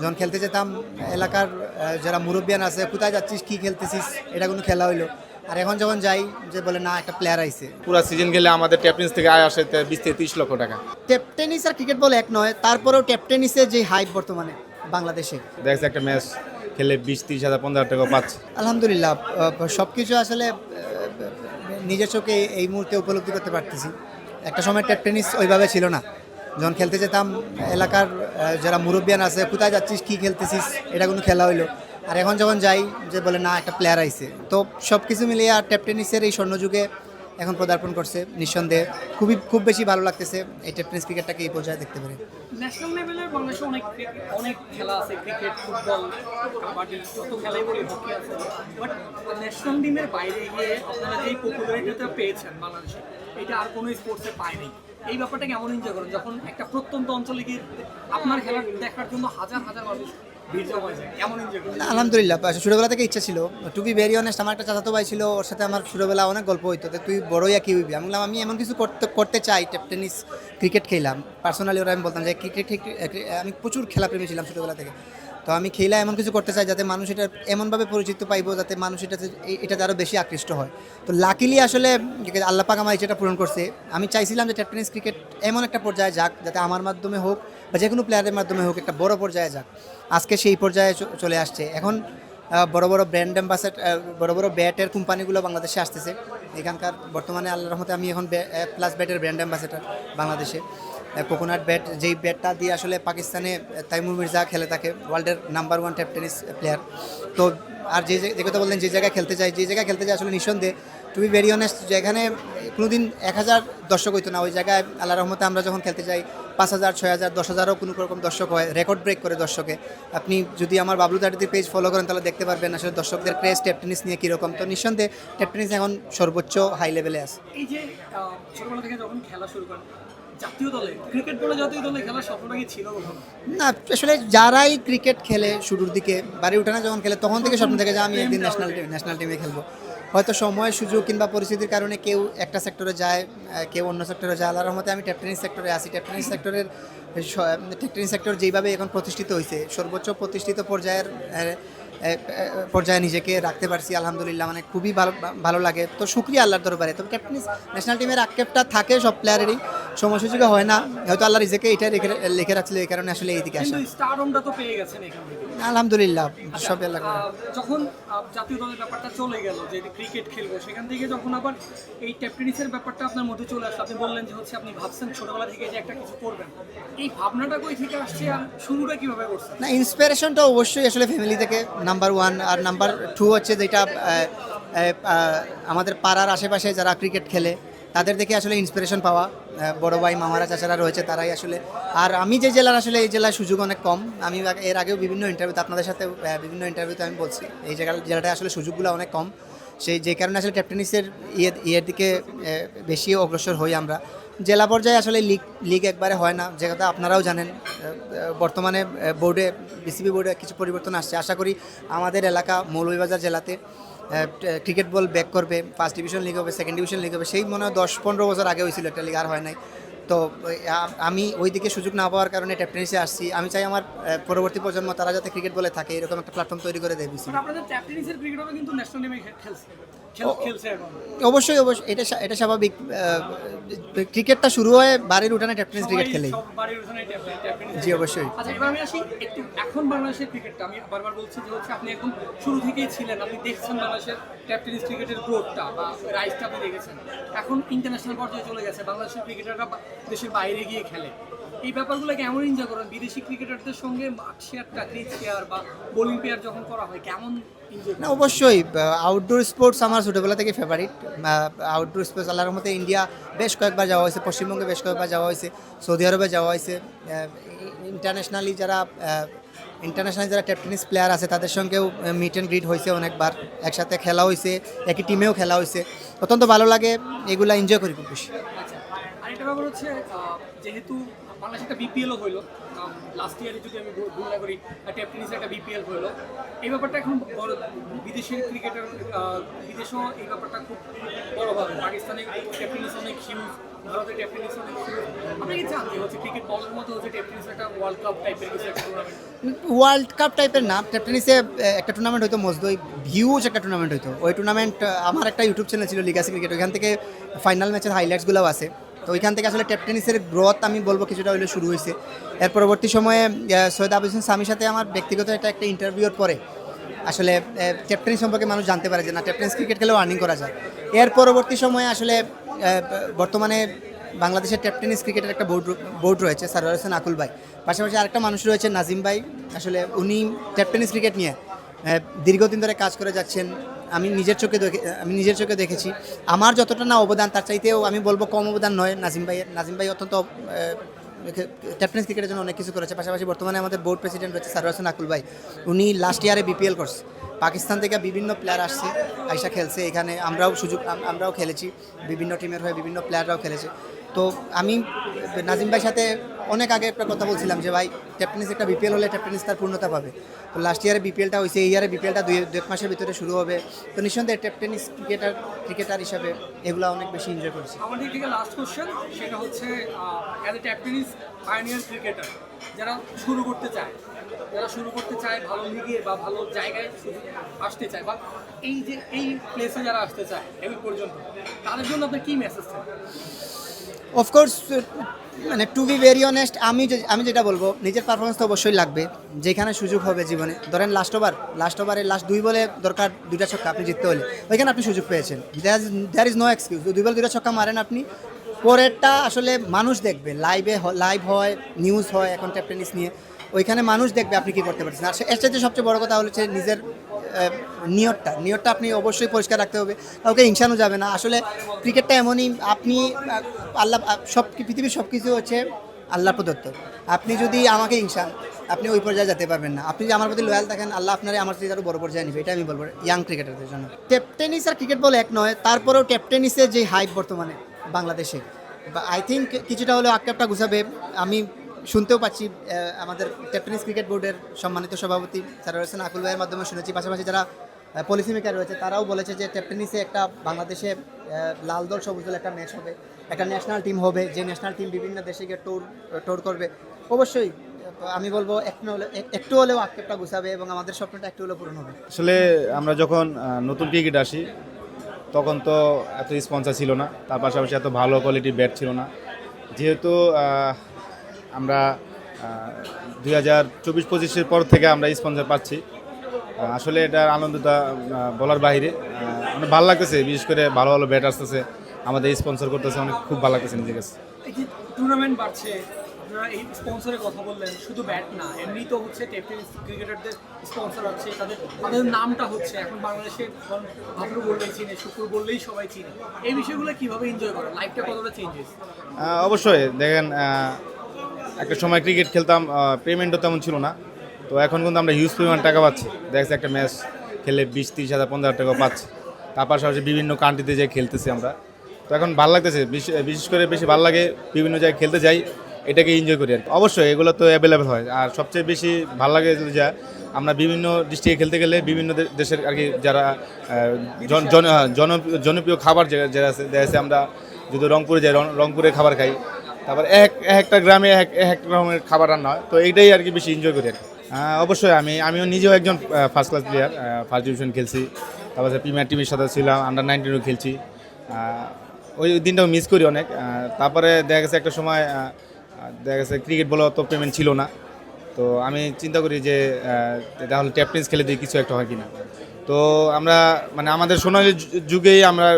যখন খেলতে যেতাম এলাকার যারা মুরব্বিয়ান আছে, কোথায় যাচ্ছিস, কী খেলতেছিস, এটা কোনো খেলা হইলো। আর এখন যখন যাই, যে বলে না একটা প্লেয়ার আইছে। পুরো সিজন গেলে আমাদের ট্যাপিন্স থেকে আয় আসে 20 থেকে 30 লক্ষ টাকা। টেপ টেনিস আর ক্রিকেট বল এক নয়, তারপরেও টেপ টেনিসের যে হাইপ বর্তমানে বাংলাদেশে, দেখছে একটা ম্যাচ খেলে 20, 30 হাজার 15 হাজার টাকা পাচ্ছে। আলহামদুলিল্লাহ সব কিছু আসলে নিজের চোখে এই মুহূর্তে উপলব্ধি করতে পারতেছি। একটা সময় টেপ টেনিস ওইভাবে ছিল না। যখন খেলতে যেতাম এলাকার যারা মুরব্বিয়ান আছে, কোথায় যাচ্ছিস, কী খেলতেছিস, এটা কোনো খেলা হইলো। আর এখন যখন যাই, যে বলে না একটা প্লেয়ার আইছে। তো সব কিছু মিলিয়ে আর টেপ টেনিসের এই স্বর্ণযুগে এখন পদার্পণ করছে নিঃসন্দেহে। খুব বেশি ভালো লাগতেছে এই টেপ টেনিস ক্রিকেটটাকে এই পর্যায়ে দেখতে পেরে। ন্যাশনাল লেভেলের বাংলাদেশে অনেক খেলা আছে, ক্রিকেট, ফুটবল, কাবাডি, যত খেলাই বলি, হকি আছে। বাট ন্যাশনাল টিমের বাইরে গিয়ে আপনারা যেই পপুলারিটিটা পেয়েছেন বাংলাদেশে, এটা আর কোনো স্পোর্টসে পায়নি। এই ব্যাপারটা কেমন এনজয় করেন যখন একটা প্রত্যন্ত অঞ্চলে গিয়ে আপনার খেলা দেখার জন্য হাজার হাজার মানুষ ভিড় জমা যায়? কেমন এনজয় করেন? আলহামদুলিল্লাহ, ছোটোবেলা থেকে ইচ্ছা ছিল। টু বি ভেরি অনেস্ট, আমার একটা চাচাতো ভাই ছিল, ওর সাথে আমার ছোটোবেলা অনেক গল্প হইতো যে তুই বড়ইয়া কী হইবি। আমি বললাম আমি এমন কিছু করতে চাই। টেপ টেনিস, ক্রিকেট খেললাম পার্সোনালি। ওরা আমি বলতাম যে ক্রিকেট, আমি প্রচুর খেলাপ্রেমী ছিলাম ছোটোবেলা থেকে। তো আমি খেলা এমন কিছু করতে চাই যাতে মানুষ এটা এমনভাবে পরিচিত পাইবো, যাতে মানুষ এটাতে আরও বেশি আকৃষ্ট হয়। তো লাকিলি আসলে আল্লাহ পাক আমার ইচ্ছাটা পূরণ করছে। আমি চাইছিলাম যে টেপ টেনিস ক্রিকেট এমন একটা পর্যায়ে যাক, যাতে আমার মাধ্যমে হোক বা যে কোনো প্লেয়ারের মাধ্যমে হোক একটা বড় পর্যায়ে যাক। আজকে সেই পর্যায়ে চলে আসছে। এখন বড় বড় ব্র্যান্ড অ্যাম্বাসেডর, বড় বড় ব্যাটের কোম্পানিগুলো বাংলাদেশে আসতেছে। এখানকার বর্তমানে আল্লাহর রহমতে আমি এখন প্লাস ব্যাটের ব্র্যান্ড অ্যাম্বাসেডর বাংলাদেশে। কোকোনাট ব্যাট, যেই ব্যাটটা দিয়ে আসলে পাকিস্তানে তাইমুর মির্জা খেলে থাকে, ওয়ার্ল্ডের নাম্বার 1 টেপ টেনিস প্লেয়ার। তো আর যে কথা বললেন, যে জায়গায় খেলতে চাই আসলে নিঃসন্দেহে, টু বি ভেরি অনেস্ট, যেখানে কোনোদিন 1000 দর্শক হইতো না, ওই জায়গায় আল্লাহর রহমতে আমরা যখন খেলতে যাই 5000, 6000, 10,000ও কোনো রকম দর্শক হয়। রেকর্ড ব্রেক করে দর্শকে। আপনি যদি আমার বাবলু দাডির পেজ ফলো করেন তাহলে দেখতে পারবেন আসলে দর্শকদের ক্রেজ টেপ টেনিস নিয়ে কীরকম। তো নিঃসন্দেহে টেপ টেনিস এখন সর্বোচ্চ হাই লেভেলে আছে। এই যে ছোটবেলা থেকে যখন খেলা শুরু করেন জাতীয় দলে, ক্রিকেট বলে জাতীয় দলে খেলার স্বপ্নটা কি ছিল কখনো? না, আসলে যারাই ক্রিকেট খেলে শুরুর দিকে, বাড়ি উঠানে যখন খেলে, তখন থেকে স্বপ্ন থেকে যে আমি একদিন ন্যাশনাল টিমে খেলবো। হয়তো সময়, সুযোগ কিংবা পরিস্থিতির কারণে কেউ একটা সেক্টরে যায়, কেউ অন্য সেক্টরে যায়। আল্লাহর রহমতে আমি টেপ টেনিস সেক্টরে আছি। টেপ টেনিস সেক্টর যেইভাবে এখন প্রতিষ্ঠিত হয়েছে, সর্বোচ্চ প্রতিষ্ঠিত পর্যায়ে নিজেকে রাখতে পারছি আলহামদুলিল্লাহ। মানে খুবই ভালো লাগে। তো শুকরিয়া আল্লাহর দরবারে। তবে টেপ টেনিস ন্যাশনাল টিমের আক্ষেপটা থাকে সব প্লেয়ারেরই, সময় সুযোগে হয় না। হয়তো আল্লাহ রিজেকে এটা লিখে রাখছিল, এই কারণে আসলে এইদিকে আসে। কিন্তু স্টারডমটা তো পেয়ে গেছেন এখান থেকে। আলহামদুলিল্লাহ, সব আল্লাহ করে। যখন জাতীয় দলের ব্যাপারটা চলে গেল, যে ক্রিকেট খেলবো, সেখান থেকে যখন আবার এই টেপ টেনিসের ব্যাপারটা আপনার মধ্যে চলে আসলো, আপনি বললেন যে হচ্ছে আপনি ভাবছেন ছোটবেলা থেকে যে একটা কিছু করবেন, এই ভাবনাটা কই থেকে আসছে আর শুরুটা কিভাবে করছেন? না, ইন্সপিরেশনটা অবশ্যই আসলে ফ্যামিলি থেকে নাম্বার 1। আর নাম্বার 2 হচ্ছে যেটা আমাদের পাড়ার আশেপাশে যারা ক্রিকেট খেলে তাদের দেখে আসলে ইন্সপিরেশন পাওয়া। বড় ভাই, মামারা, চাচারা রয়েছে, তারাই আসলে। আর আমি যে জেলার, আসলে এই জেলার সুযোগ অনেক কম। আমি এর আগেও বিভিন্ন ইন্টারভিউতে আপনাদের সাথে বিভিন্ন ইন্টারভিউতে আমি বলছি, এই জেলাটায় আসলে সুযোগগুলো অনেক কম। যে কারণে আসলে টেপ টেনিসের ইয়ের দিকে বেশি অগ্রসর হই আমরা। জেলা পর্যায়ে আসলে লিগ একবারে হয় না, যে কথা আপনারাও জানেন। বর্তমানে বিসিবি বোর্ডে কিছু পরিবর্তন আসছে। আশা করি আমাদের এলাকা মৌলভীবাজার জেলাতে ক্রিকেট বল ব্যাক করবে। ফার্স্ট ডিভিশন লিগ হবে, সেকেন্ড ডিভিশন লিগ হবে। সেই মনে হয় 10-15 বছর আগে হয়েছিল একটা লিগ, আর হয় নাই। তো আমি ওই দিকে সুযোগ না পাওয়ার কারণে টেপ টেনিসে আসছি। আমি চাই আমার পরবর্তী প্রজন্ম তারা যাতে ক্রিকেট বলে থাকে, এরকম একটা প্ল্যাটফর্ম তৈরি করে দেয় বিসিবি। আপনাদের টেপ টেনিসের ক্রিকেটাররা কিন্তু ন্যাশনাল টিমে খেলছে এখন। অবশ্যই এটা স্বাভাবিক। ক্রিকেটটা শুরু হয় বাড়ির উঠানে, টেপ টেনিস ক্রিকেট খেলেই। সব বাড়ির ওখানে টেপ টেনিস। জি, অবশ্যই। আচ্ছা, এবার আমি আসি একটু এখন বাংলাদেশের ক্রিকেটটা। আমি বারবার বলছি যে হচ্ছে আপনি এখন শুরু থেকেই ছিলেন, আপনি দেখছেন বাংলাদেশের টেপ টেনিস ক্রিকেটের গ্রোথটা বা রাইজটা আপনি দেখেছেন। এখন ইন্টারন্যাশনাল পর্যায়ে চলে গেছে, বাংলাদেশের ক্রিকেটাররা দেশের বাইরে গিয়ে খেলে। এই ব্যাপারগুলো কেমন এনজয় করেন? বিদেশি ক্রিকেটারদের সঙ্গে মাঠ শেয়ারটা, ক্রিজ শেয়ার বা বোলিং পেয়ার যখন করা হয়, কেমন এনজয় না, অবশ্যই আউটডোর স্পোর্টস আমার ছোটোবেলা থেকে ফেভারিট। আউটডোর স্পোর্টস আল্লাহর মধ্যে ইন্ডিয়া বেশ কয়েকবার যাওয়া হয়েছে, পশ্চিমবঙ্গে বেশ কয়েকবার যাওয়া হয়েছে, সৌদি আরবে যাওয়া হয়েছে। ইন্টারন্যাশনালি যারা টেপ টেনিস প্লেয়ার আছে তাদের সঙ্গেও মিট অ্যান্ড গ্রিট হয়েছে অনেকবার। একসাথে খেলা হয়েছে, একই টিমেও খেলা হয়েছে। অত্যন্ত ভালো লাগে, এগুলো এনজয় করি খুব বেশি। আচ্ছা, আরেকটা ব্যাপার হচ্ছে যেহেতু বাংলাদেশে একটা বিপিএলও হইলো লাস্ট ইয়ারে, যদি আমি ভুল না করি, টেপ টেনিসে একটা বিপিএল হইলো। এই ব্যাপারটা এখন বড়, বিদেশের ক্রিকেটার বিদেশেও এই ব্যাপারটা খুব বড়োভাবে, পাকিস্তানে টেপ টেনিস অনেক হিউজ ভারতের টেপ টেনিস আপনি কি চান যে হচ্ছে ক্রিকেট বলের মতো হচ্ছে টেপ টেনিস একটা ওয়ার্ল্ড কাপ টাইপের কিছু একটা টুর্নামেন্ট? ওয়ার্ল্ড কাপ টাইপের না, টেপ টেনিসে একটা টুর্নামেন্ট হতো মজদুই, হিউজ একটা টুর্নামেন্ট হতো। ওই টুর্নামেন্ট আমার একটা ইউটিউব চ্যানেল ছিল লিগাসি ক্রিকেট, ওইখান থেকে ফাইনাল ম্যাচের হাইলাইটসগুলোও আছে। তো ওইখান থেকে আসলে টেপ টেনিসের গ্রোথ আমি বলবো কিছুটা হইলে শুরু হয়েছে। এর পরবর্তী সময়ে সৈয়দ আবু হোসেন সামির সাথে আমার ব্যক্তিগত একটা ইন্টারভিউর পরে আসলে টেপ টেনিস সম্পর্কে মানুষ জানতে পারে যে না, টেপ টেনিস ক্রিকেট খেলেও আর্নিং করা যায়। এর পরবর্তী সময়ে আসলে বর্তমানে বাংলাদেশের টেপ টেনিস ক্রিকেটের একটা বোর্ড রয়েছে, সারোয়ার হোসেন আকুল ভাই। পাশাপাশি আরেকটা মানুষ রয়েছে নাজিম ভাই, আসলে উনি টেপ টেনিস ক্রিকেট নিয়ে দীর্ঘদিন ধরে কাজ করে যাচ্ছেন। আমি নিজের চোখে দেখেছি। আমার যতটা না অবদান, তার চাইতেও আমি বলবো কম অবদান নয় নাজিম ভাই অত্যন্ত টেপ টেনিস ক্রিকেটের জন্য অনেক কিছু করেছে। পাশাপাশি বর্তমানে আমাদের বোর্ড প্রেসিডেন্ট রয়েছে সারোয়ার হোসেন আকুল ভাই, উনি লাস্ট ইয়ারে বিপিএল করছে। পাকিস্তান থেকে বিভিন্ন প্লেয়ার আসছে, আইসা খেলছে এখানে, আমরাও খেলেছি, বিভিন্ন টিমের হয়ে বিভিন্ন প্লেয়াররাও খেলেছে। তো আমি নাজিম ভাইয়ের সাথে অনেক আগে একটা কথা বলছিলাম যে ভাই, টেপ টেনিস একটা বিপিএল হলে টেপ টেনিস তার পূর্ণতা পাবে। তো লাস্ট ইয়ারে বিপিএলটা হয়েছে, এই ইয়ারে বিপিএলটা দুই এক মাসের ভিতরে শুরু হবে। তো নিঃসন্দেহে টেপ টেনিস ক্রিকেটার হিসাবে এগুলো অনেক বেশি এনজয় করছি। আমাদের থেকে লাস্ট কোশ্চেন, সেটা হচ্ছে as a tape tennis pioneer cricketer যারা শুরু করতে চায় ভালো লিগে বা ভালো জায়গায় আসতে চায়, বা এই প্লেসে যারা আসতে চায় এই পর্যন্ত, তাদের জন্য আপনার কী মেসেজ থাকে? অফকোর্স, মানে টু বি ভেরি অনেস্ট, আমি যেটা বলবো, নিজের পারফরমেন্স তো অবশ্যই লাগবে। যেখানে সুযোগ হবে জীবনে, ধরেন লাস্ট ওভারে 2 বলে দরকার 2টা ছক্কা, আপনি জিততে হলে ওইখানে আপনি সুযোগ পেয়েছেন, দেয়ার ইজ নো এক্সকিউজ। 2 বলে 2টা ছক্কা মারেন আপনি, পরেরটা আসলে মানুষ দেখবে, লাইভ হয়, নিউজ হয় এখন টেপ টেনিস নিয়ে, ওইখানে মানুষ দেখবে আপনি কী করতে পারছেন। আর এর চাইতে সবচেয়ে বড় কথা হচ্ছে নিজের নিয়তটা আপনি অবশ্যই পরিষ্কার রাখতে হবে, কাউকে হিংসানো যাবে না। আসলে ক্রিকেটটা এমনই, আপনি আল্লাহ পৃথিবীর সব কিছু হচ্ছে আল্লাহ প্রদত্ত। আপনি যদি আমাকে হিংসান, আপনি ওই পর্যায়ে যেতে পারবেন না। আপনি যদি আমার প্রতি লয়াল থাকেন, আল্লাহ আপনার আমার থেকে আরও বড় পর্যায়ে নেবে, এটা আমি বলবো ইয়াং ক্রিকেটারদের জন্য। টেপ টেনিস আর ক্রিকেট বল এক নয়, তারপরেও টেপ টেনিসের যে হাইপ বর্তমানে বাংলাদেশে, আই থিঙ্ক কিছুটা হলেও আক্ষেপটা গুছাবে। আমি শুনতেও পাচ্ছি, আমাদের টেপ টেনিস ক্রিকেট বোর্ডের সম্মানিত সভাপতি সারোয়ার হোসেন আকুল ভাইয়ের মাধ্যমে শুনেছি। পাশাপাশি যারা পলিসি মেকার রয়েছে তারাও বলেছে যে টেপ টেনিসে একটা বাংলাদেশে লাল দল সবুজ দল একটা ম্যাচ হবে, একটা ন্যাশনাল টিম হবে, যে ন্যাশনাল টিম বিভিন্ন দেশে গিয়ে ট্যুর করবে। অবশ্যই আমি বলবো একটু হলেও আক্ষেপটা গুছাবে এবং আমাদের স্বপ্নটা একটু হলেও পূরণ হবে। আসলে আমরা যখন নতুন ক্রিকেট আসি, তখন তো এত স্পন্সর ছিল না, তার পাশাপাশি এত ভালো কোয়ালিটির ব্যাট ছিল না। যেহেতু আমরা 2024-25-এর পর থেকে আমরা স্পন্সর পাচ্ছি, আসলে এটার আনন্দটা বলার বাইরে। অনেক ভালো লাগতেছে, বিশেষ করে ভালো ভালো ব্যাট আসতেছে, আমাদের স্পন্সর করতেছে, অনেক খুব ভালো লাগতেছে নিজের কাছে। এই যে টুর্নামেন্ট বাড়ছে, আপনারা এই স্পন্সরের কথা বললেন, শুধু ব্যাট না, এমনি তো হচ্ছে টেপ টেনিস ক্রিকেটারদের স্পন্সর আছে, তাদের নামটা হচ্ছে এখন বাংলাদেশে ভাদ্র বললেই চিনে, শুক্র বললেই সবাই চিনে। এই বিষয়গুলো কীভাবে এনজয় করেন? লাইফটা কতটা চেঞ্জেস? অবশ্যই দেখেন, একটা সময় ক্রিকেট খেলতাম, পেমেন্টও তেমন ছিল না, তো এখন কিন্তু আমরা হিউজ পরিমাণ টাকা পাচ্ছি। দেখছি একটা ম্যাচ খেলে 20-30 হাজার 50 হাজার টাকা পাচ্ছি। তার পাশাপাশি বিভিন্ন কান্ট্রিতে যাই খেলতেছি আমরা, তো এখন ভালো লাগতেছে। বিশেষ করে বেশি ভালো লাগে বিভিন্ন জায়গায় খেলতে যাই, এটাকে এনজয় করি আর কি। অবশ্যই এগুলো তো অ্যাভেলেবেল হয়, আর সবচেয়ে বেশি ভালো লাগে যে আমরা বিভিন্ন ডিস্ট্রিক্টে খেলতে গেলে বিভিন্ন দেশের আর কি যারা জনপ্রিয় খাবার যারা আছে, দেখা যাচ্ছে আমরা যদি রংপুরে যাই, রংপুরে খাবার খাই, তারপর একটা গ্রামে এক রকমের খাবার রান্না হয়, তো এইটাই আর কি বেশি এনজয় করি আর কি। অবশ্যই আমিও নিজেও একজন first class player, first division খেলছি, তারপর প্রিমিয়ার টিমের সাথে ছিলাম, আন্ডার 19-ও খেলছি। ওই দিনটাও মিস করি অনেক। তারপরে দেখা গেছে একটা সময় দেখা গেছে ক্রিকেট বলে অত পেমেন্ট ছিল না, তো আমি চিন্তা করি যে তাহলে ট্যাপ টেনিস খেলে দিই, কিছু একটা হয় কিনা। তো আমরা মানে আমাদের সোনালী যুগেই আমরা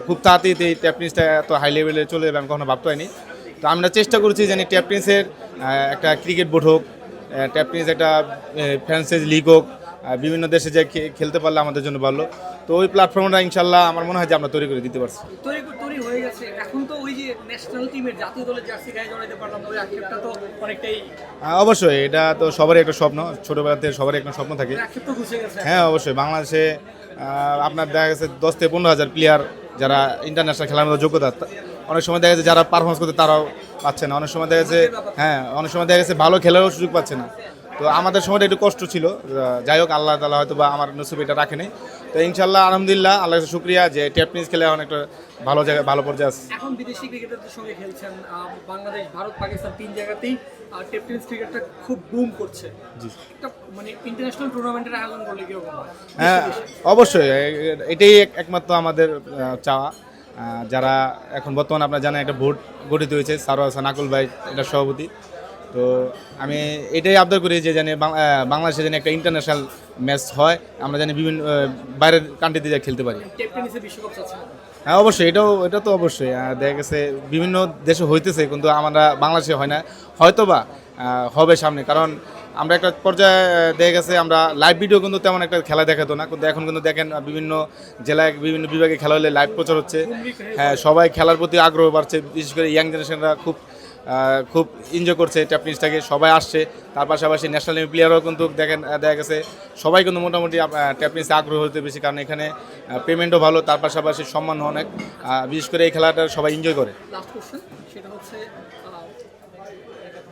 খুব তাড়াতাড়ি এই ট্যাপ টেনিসটা এত হাই লেভেলে চলে যাবে আমি কখনো ভাবতে হয়নি। তো আমরা চেষ্টা করছি যে ট্যাপ টেনিসের একটা ক্রিকেট বোর্ড হোক, ট্যাপ টেনিস একটা ফ্র্যাঞ্চাইজ লিগ হোক, বিভিন্ন দেশে যে খেলতে পারলে আমাদের জন্য ভালো। তো ওই প্ল্যাটফর্মটা ইনশাল্লাহ আমার মনে হয় যে আমরা তৈরি করে দিতে পারছি। তৈরি হয়ে গেছে। এখন তো ওই যে ন্যাশনাল টিমের জাতীয় দলের জার্সি গায়ে জড়াইতে পারলাম, ওই আক্ষেপটা তো অনেকটাই। অবশ্যই এটা তো সবারই একটা স্বপ্ন, ছোটোবেলা থেকে সবারই একটা স্বপ্ন থাকে। আক্ষেপ তো ঘুষে গেছে। হ্যাঁ অবশ্যই, বাংলাদেশে আপনার দেখা গেছে 10-15 হাজার প্লেয়ার যারা ইন্টারন্যাশনাল খেলার মতো যোগ্যতা, অনেক সময় দেখা যাচ্ছে যারা পারফরমেন্স করতে তারাও পাচ্ছে না, অনেক সময় দেখা যাচ্ছে অনেক সময় দেখা যাচ্ছে ভালো খেলারও সুযোগ পাচ্ছে না। তো আমাদের সময়টা একটু কষ্ট ছিল, যাই হোক আল্লাহ তাআলা হয়তো বা আমার নসিবে এটা রাখেনি। তো ইনশাল্লাহ আলহামদুলিল্লাহ আল্লাহর কাছে শুকরিয়া যে টেপ টেনিস খেলে এখন একটা ভালো জায়গায় ভালো পর্যায়ে আছে। এখন বিদেশি ক্রিকেটারদের সঙ্গে খেলছেন, বাংলাদেশ, ভারত, পাকিস্তান 3 জায়গাতেই টেপ টেনিস ক্রিকেটটা খুব বুম করছে। জি। একটা মানে ইন্টারন্যাশনাল টুর্নামেন্টের আয়োজন করলে কিরকম হয়? হ্যাঁ অবশ্যই এটাই একমাত্র আমাদের চাওয়া। যারা এখন বর্তমানে আপনারা জানেন একটা বোর্ড গঠিত হয়েছে, সারোয়ার হাসান আকুল ভাই এটা সভাপতি। তো আমি এটাই আবদার করি যে জানি বাংলাদেশে যেন একটা ইন্টারন্যাশনাল ম্যাচ হয়, আমরা জানি বিভিন্ন বাইরের কান্ট্রিতে যা খেলতে পারি। টেপ টেনিসে বিশ্বকাপ চাচ্ছেন? হ্যাঁ অবশ্যই, এটা তো অবশ্যই দেখা গেছে বিভিন্ন দেশে হইতেছে, কিন্তু আমরা বাংলাদেশে হয় না, হয়তোবা হবে সামনে। কারণ আমরা একটা পর্যায়ে দেখা গেছে আমরা লাইভ ভিডিও কিন্তু তেমন একটা খেলা দেখাতো না, কিন্তু এখন কিন্তু দেখেন বিভিন্ন জেলায় বিভিন্ন বিভাগে খেলা হলে লাইভ প্রচার হচ্ছে। হ্যাঁ সবাই খেলার প্রতি আগ্রহ বাড়ছে, বিশেষ করে ইয়াং জেনারেশনরা খুব এনজয় করছে ট্যাপ টেনিসটাকে, সবাই আসছে। তার পাশাপাশি ন্যাশনাল টিম প্লেয়ারও কিন্তু দেখা গেছে সবাই কিন্তু মোটামুটি ট্যাপ টেনিসে আগ্রহ হতে বেশি, কারণ এখানে পেমেন্টও ভালো, তার পাশাপাশি সম্মানও অনেক। বিশেষ করে এই খেলাটা সবাই এনজয় করে। লাস্ট কোশ্চেন, সেটা হচ্ছে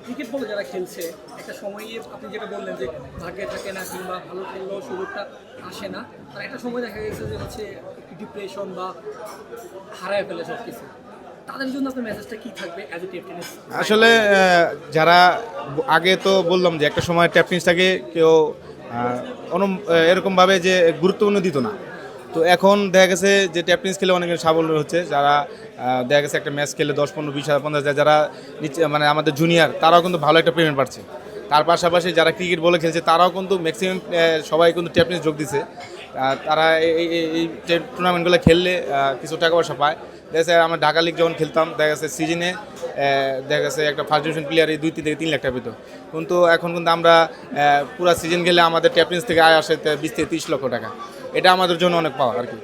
ক্রিকেট বলে যারা খেলছে একটা সময়ে আপনি যেটা বললেন যে ভাগ্যে থাকে না কিংবা ভালো খেললেও সুযোগটা আসে না, আর একটা সময় দেখা গেছে যে হচ্ছে ডিপ্রেশন বা হারায় ফেলে সব কিছু, তাদের জন্য আপনার মেসেজটা কি থাকবে অ্যাজ এ টেপ টেনিস? আসলে যারা আগে তো বললাম যে একটা সময় ট্যাপ টেনিসটাকে কেউ এরকমভাবে যে গুরুত্বপূর্ণ দিত না। তো এখন দেখা গেছে যে ট্যাপ টেনিস খেলে অনেকের সাফল্য হচ্ছে, যারা দেখা গেছে একটা ম্যাচ খেলে 10, 15, 20 হাজার, 50 হাজার, যারা নিচে মানে আমাদের জুনিয়র তারাও কিন্তু ভালো একটা পেমেন্ট পাচ্ছে। তার পাশাপাশি যারা ক্রিকেট বলে খেলছে তারাও কিন্তু ম্যাক্সিমাম সবাই কিন্তু ট্যাপ টেনিস যোগ দিছে। তারা এই টুর্নামেন্টগুলো খেললে কিছু টাকা পয়সা পায়। দেখা যাচ্ছে আমরা ঢাকা লিগ যখন খেলতাম, দেখা গেছে সিজনে দেখা গেছে একটা ফার্স্ট ডিভিশন প্লেয়ারই 2 থেকে 3 লাখ টাকা পেত, কিন্তু এখন কিন্তু আমরা পুরো সিজন গেলে আমাদের ট্যাপ টেনিস থেকে আয় আসে 20 থেকে 30 লক্ষ টাকা। এটা আমাদের জন্য অনেক পাওয়া আর কি।